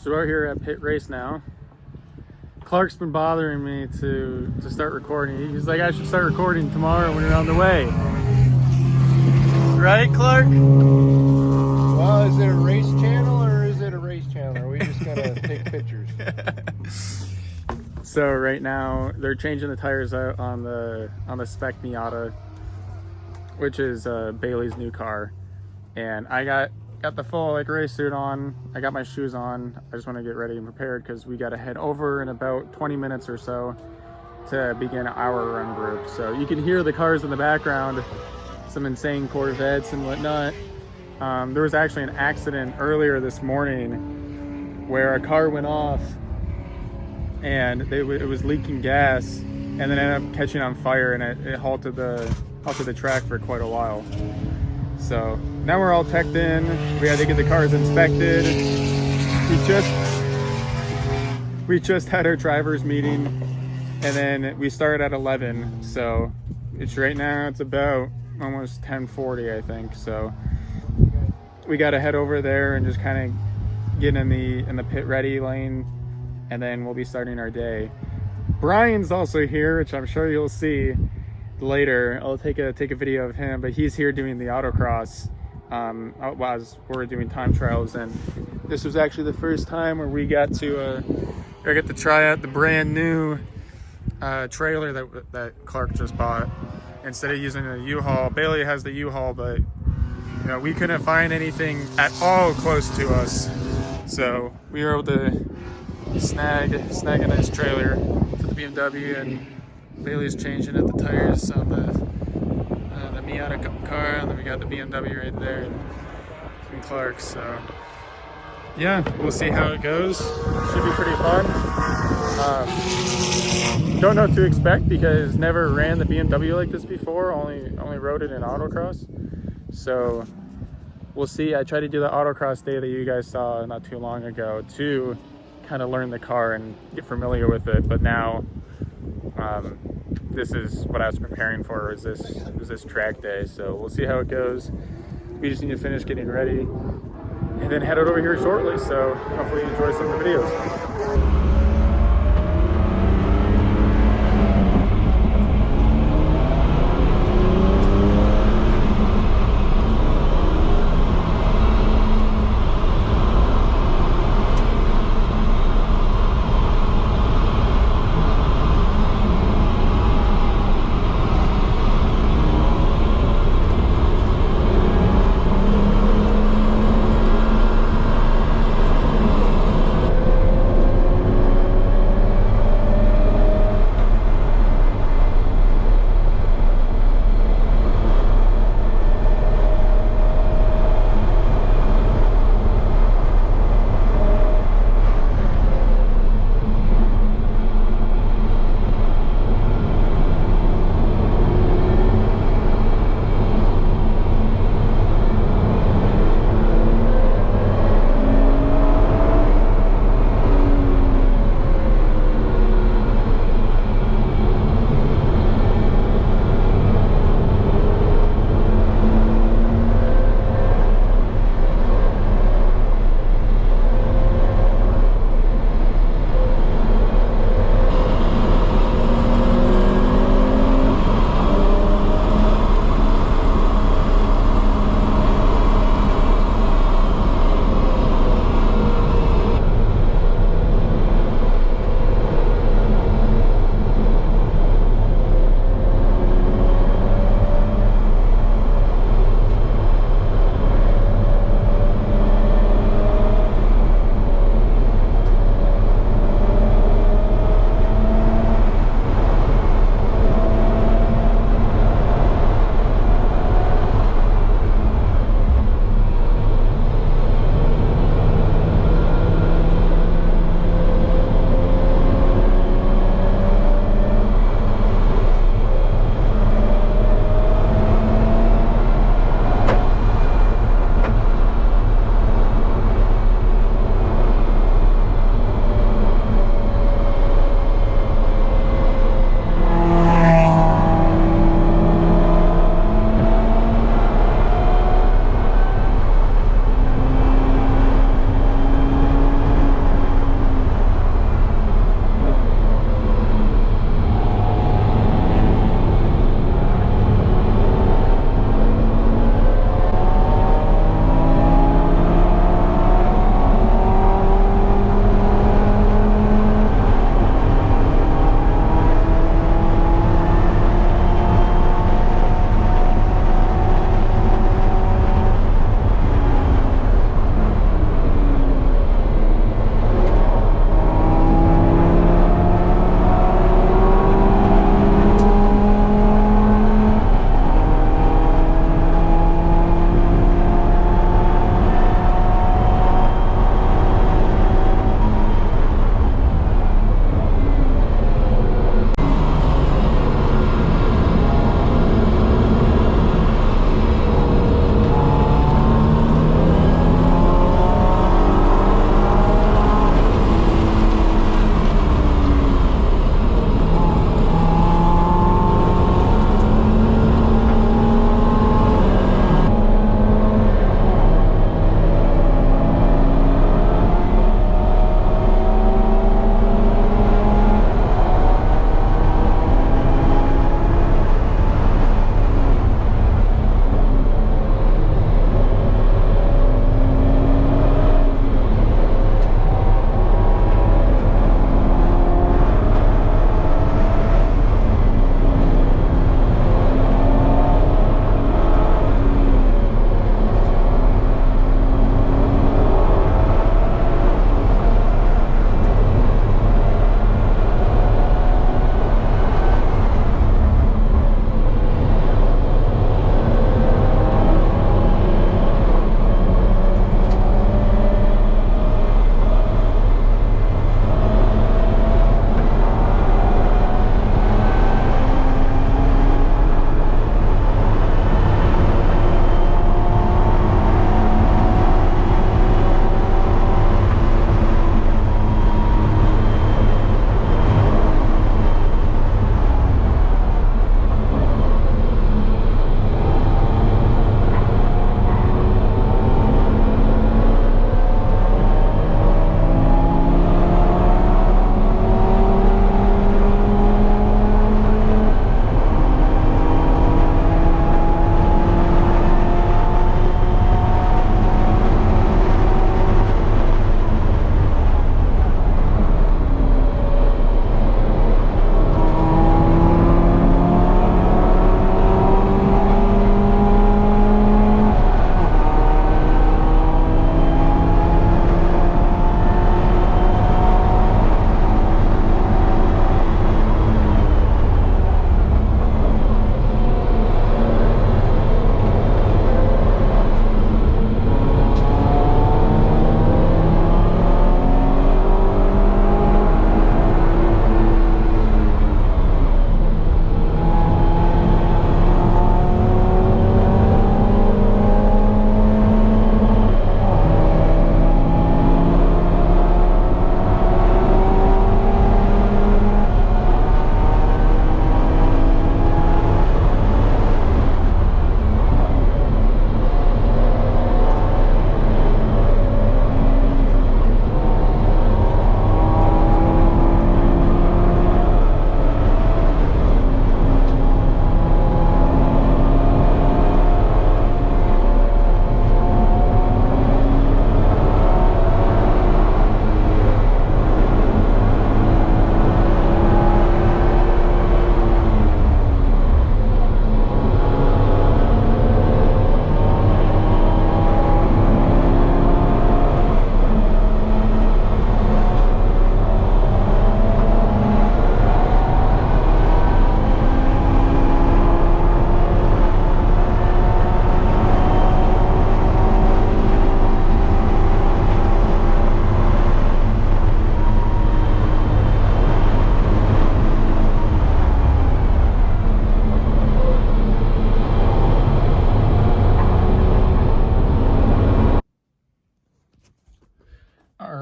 So we're here at Pitt Race now. Clark's been bothering me to start recording. He's like, I should start recording tomorrow when you're on the way. Right, Clark? Well, is it a race channel or is it a race channel? Or are we just gonna take pictures? So right now they're changing the tires out on the spec Miata, which is Bailey's new car, and I got the full race suit on. I got my shoes on. I just want to get ready and prepared because we got to head over in about 20 minutes or so to begin our run group. So you can hear the cars in the background, some insane Corvettes and whatnot. There was actually an accident earlier this morning where a car went off and it was leaking gas and then ended up catching on fire, and it halted the track for quite a while. So now we're all teched in. We had to get the cars inspected. We just had our drivers meeting, and then we started at 11. So it's right now it's about almost 10:40, I think. So we got to head over there and just kind of get in the pit ready lane, and then we'll be starting our day. Brian's also here, which I'm sure you'll see later. I'll take a video of him, but he's here doing the autocross as we're doing time trials, and this was actually the first time where we got to try out the brand new trailer that Clark just bought. Instead of using a U-Haul, Bailey has the U-Haul, but you know, we couldn't find anything at all close to us, so we were able to snag a nice trailer for the BMW, and Bailey's changing at the tires on the Miata car, and then we got the BMW right there and Clark. So yeah, we'll see how it goes. Should be pretty fun. Don't know what to expect because never ran the BMW like this before. Only rode it in autocross. So we'll see. I tried to do the autocross day that you guys saw not too long ago to kind of learn the car and get familiar with it, but now this is what I was preparing for, was this track day. So we'll see how it goes. We just need to finish getting ready and then head over here shortly, so hopefully you enjoy some of the videos.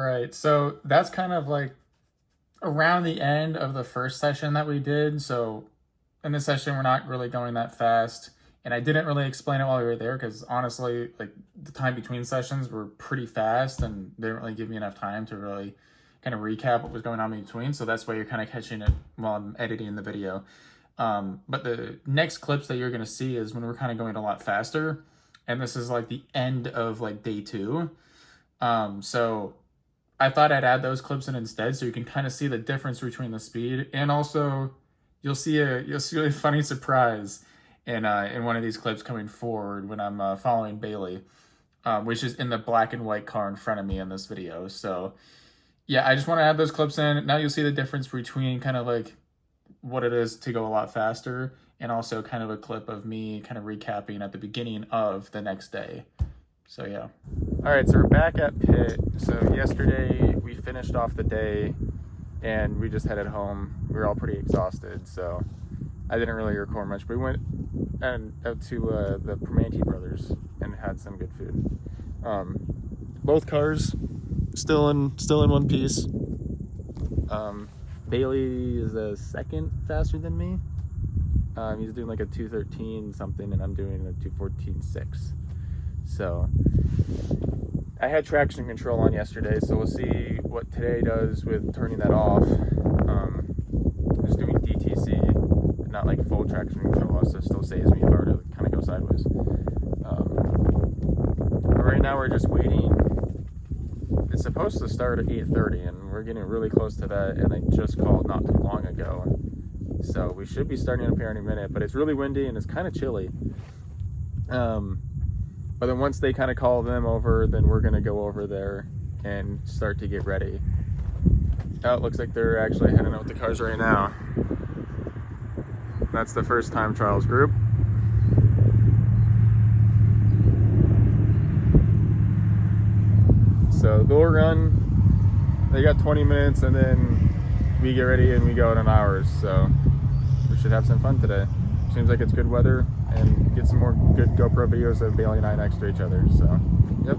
right. So that's kind of like around the end of the first session that we did. So in this session, we're not really going that fast. And I didn't really explain it while we were there because honestly, like the time between sessions were pretty fast and they didn't really give me enough time to really kind of recap what was going on in between. So that's why you're kind of catching it while I'm editing the video. But the next clips that you're going to see is when we're kind of going a lot faster. And this is like the end of like day 2. So I thought I'd add those clips in instead so you can kind of see the difference between the speed, and also you'll see a funny surprise in one of these clips coming forward when I'm following Bailey, which is in the black and white car in front of me in this video. So yeah, I just want to add those clips in. Now you'll see the difference between kind of like what it is to go a lot faster, and also kind of a clip of me kind of recapping at the beginning of the next day. So yeah. All right, so we're back at Pitt. So yesterday we finished off the day and we just headed home. We were all pretty exhausted, so I didn't really record much. But we went out to the Primanti Brothers and had some good food. Both cars still in one piece. Bailey is a second faster than me. He's doing like a 2:13 something, and I'm doing a 2:14.6. So I had traction control on yesterday, so we'll see what today does with turning that off. I'm just doing DTC, not like full traction control, so it still saves me if I were to kind of go sideways. But right now we're just waiting. It's supposed to start at 8:30, and we're getting really close to that, and I just called not too long ago. So we should be starting up here any minute, but it's really windy and it's kind of chilly. But then once they kind of call them over, then we're going to go over there and start to get ready. Oh, it looks like they're actually heading out with the cars right now. That's the first time trials group. So they'll run, they got 20 minutes, and then we get ready and we go in an hour. So we should have some fun today. Seems like it's good weather, and get some more good GoPro videos of Bailey and I next to each other. So, yep.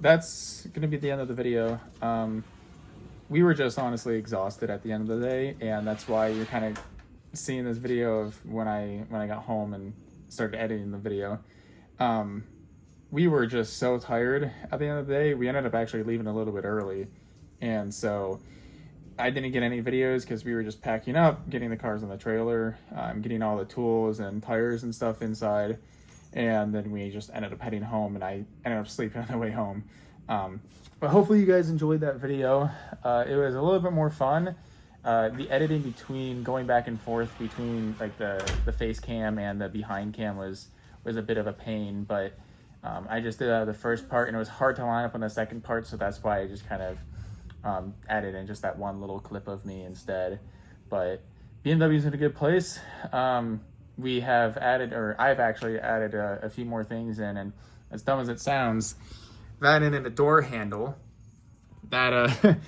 that's gonna be the end of the video. We were just honestly exhausted at the end of the day, and that's why you're kind of seeing this video of when I got home and started editing the video. We were just so tired at the end of the day. We ended up actually leaving a little bit early, and so I didn't get any videos because we were just packing up, getting the cars on the trailer, getting all the tools and tires and stuff inside, and then we just ended up heading home, and I ended up sleeping on the way home. But hopefully you guys enjoyed that video. It was a little bit more fun. The editing between going back and forth between like the face cam and the behind cam was a bit of a pain, but I just did the first part, and it was hard to line up on the second part, so that's why I just kind of added in just that one little clip of me instead. But BMW's in a good place. We have added, or I've actually added a few more things in, and as dumb as it sounds, that in a door handle that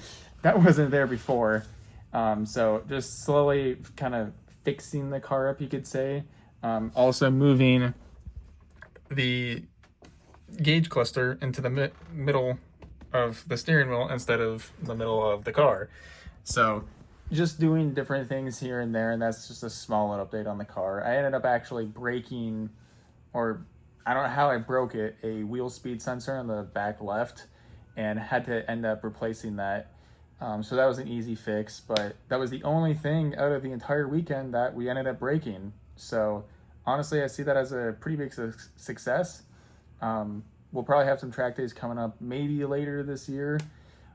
that wasn't there before. So just slowly kind of fixing the car up, you could say. Also moving the gauge cluster into the middle of the steering wheel instead of the middle of the car. So just doing different things here and there, and that's just a small little update on the car. I ended up actually breaking, or I don't know how I broke it, a wheel speed sensor on the back left, and had to end up replacing that. So that was an easy fix, but that was the only thing out of the entire weekend that we ended up breaking. So honestly, I see that as a pretty big success. We'll probably have some track days coming up maybe later this year.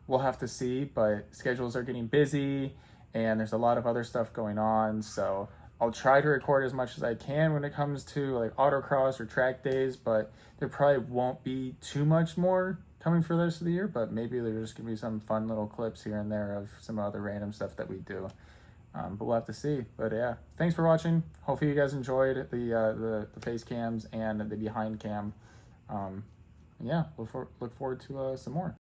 We'll have to see, but schedules are getting busy and there's a lot of other stuff going on. So I'll try to record as much as I can when it comes to like autocross or track days, but there probably won't be too much more coming for the rest of the year, but maybe there's just gonna be some fun little clips here and there of some other random stuff that we do. But we'll have to see. But yeah, thanks for watching. Hopefully you guys enjoyed the face cams and the behind cam. Yeah, look forward to some more.